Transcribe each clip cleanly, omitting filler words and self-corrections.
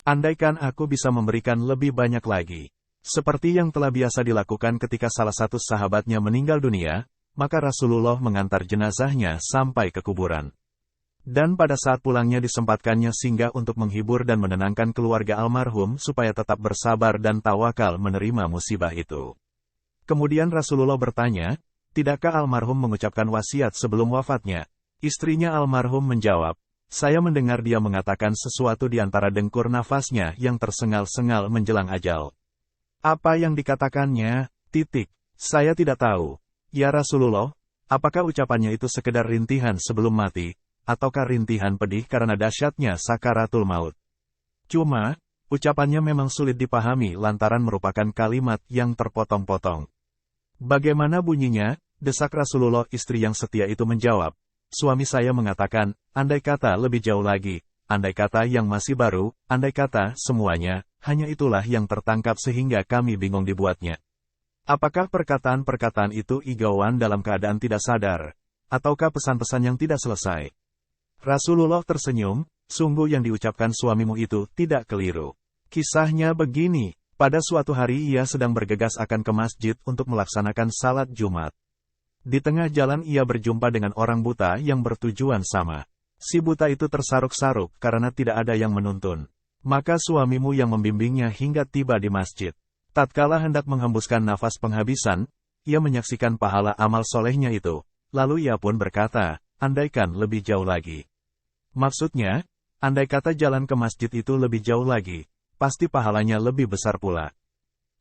Andaikan aku bisa memberikan lebih banyak lagi. Seperti yang telah biasa dilakukan ketika salah satu sahabatnya meninggal dunia, maka Rasulullah mengantar jenazahnya sampai ke kuburan. Dan pada saat pulangnya disempatkannya singgah untuk menghibur dan menenangkan keluarga almarhum supaya tetap bersabar dan tawakal menerima musibah itu. Kemudian Rasulullah bertanya, tidakkah almarhum mengucapkan wasiat sebelum wafatnya? Istrinya almarhum menjawab, saya mendengar dia mengatakan sesuatu di antara dengkur nafasnya yang tersengal-sengal menjelang ajal. Apa yang dikatakannya? Saya tidak tahu. Ya Rasulullah, apakah ucapannya itu sekedar rintihan sebelum mati, ataukah rintihan pedih karena dahsyatnya sakaratul maut? Cuma, ucapannya memang sulit dipahami lantaran merupakan kalimat yang terpotong-potong. Bagaimana bunyinya? Desak Rasulullah. Istri yang setia itu menjawab, suami saya mengatakan, andai kata lebih jauh lagi, andai kata yang masih baru, andai kata semuanya, hanya itulah yang tertangkap sehingga kami bingung dibuatnya. Apakah perkataan-perkataan itu igauan dalam keadaan tidak sadar, ataukah pesan-pesan yang tidak selesai? Rasulullah tersenyum, sungguh yang diucapkan suamimu itu tidak keliru. Kisahnya begini, pada suatu hari ia sedang bergegas akan ke masjid untuk melaksanakan salat Jumat. Di tengah jalan ia berjumpa dengan orang buta yang bertujuan sama. Si buta itu tersaruk-saruk karena tidak ada yang menuntun. Maka suamimu yang membimbingnya hingga tiba di masjid. Tatkala hendak menghembuskan nafas penghabisan, ia menyaksikan pahala amal solehnya itu. Lalu ia pun berkata, andaikan lebih jauh lagi. Maksudnya, andai kata jalan ke masjid itu lebih jauh lagi, pasti pahalanya lebih besar pula.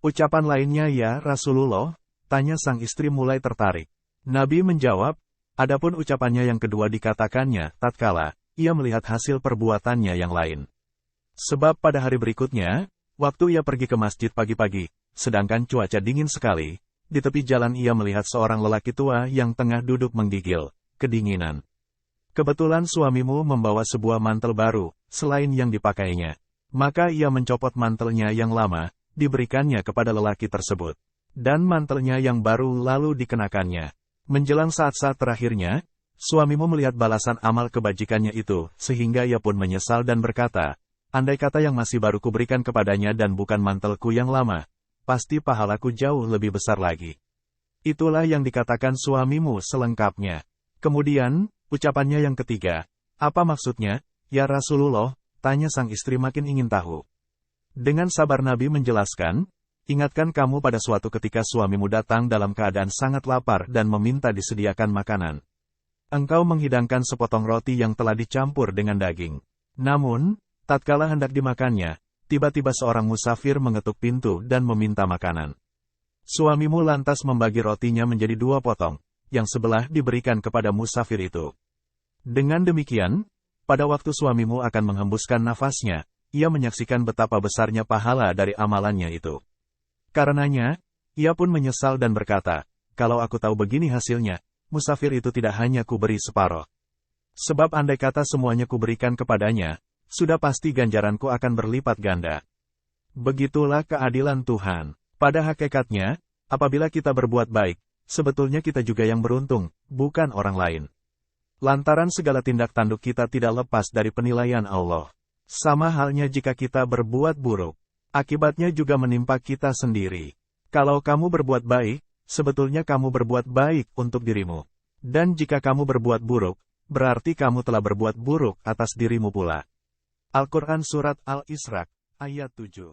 Ucapan lainnya ya Rasulullah, tanya sang istri mulai tertarik. Nabi menjawab, adapun ucapannya yang kedua dikatakannya tatkala ia melihat hasil perbuatannya yang lain. Sebab pada hari berikutnya, waktu ia pergi ke masjid pagi-pagi, sedangkan cuaca dingin sekali, di tepi jalan ia melihat seorang lelaki tua yang tengah duduk menggigil, kedinginan. Kebetulan suamimu membawa sebuah mantel baru, selain yang dipakainya. Maka ia mencopot mantelnya yang lama, diberikannya kepada lelaki tersebut. Dan mantelnya yang baru lalu dikenakannya. Menjelang saat-saat terakhirnya, suamimu melihat balasan amal kebajikannya itu, sehingga ia pun menyesal dan berkata, andai kata yang masih baru kuberikan kepadanya dan bukan mantelku yang lama, pasti pahalaku jauh lebih besar lagi. Itulah yang dikatakan suamimu selengkapnya. Kemudian, ucapannya yang ketiga, apa maksudnya, ya Rasulullah, tanya sang istri makin ingin tahu. Dengan sabar Nabi menjelaskan, ingatkan kamu pada suatu ketika suamimu datang dalam keadaan sangat lapar dan meminta disediakan makanan. Engkau menghidangkan sepotong roti yang telah dicampur dengan daging. Namun, tatkala hendak dimakannya, tiba-tiba seorang musafir mengetuk pintu dan meminta makanan. Suamimu lantas membagi rotinya menjadi 2 potong, yang sebelah diberikan kepada musafir itu. Dengan demikian, pada waktu suamimu akan menghembuskan nafasnya, ia menyaksikan betapa besarnya pahala dari amalannya itu. Karenanya, ia pun menyesal dan berkata, kalau aku tahu begini hasilnya, musafir itu tidak hanya kuberi separuh. Sebab andai kata semuanya kuberikan kepadanya, sudah pasti ganjaranku akan berlipat ganda. Begitulah keadilan Tuhan. Pada hakikatnya, apabila kita berbuat baik, sebetulnya kita juga yang beruntung, bukan orang lain. Lantaran segala tindak tanduk kita tidak lepas dari penilaian Allah. Sama halnya jika kita berbuat buruk, akibatnya juga menimpa kita sendiri. Kalau kamu berbuat baik, sebetulnya kamu berbuat baik untuk dirimu. Dan jika kamu berbuat buruk, berarti kamu telah berbuat buruk atas dirimu pula. Al-Quran Surat Al-Isra, ayat 7.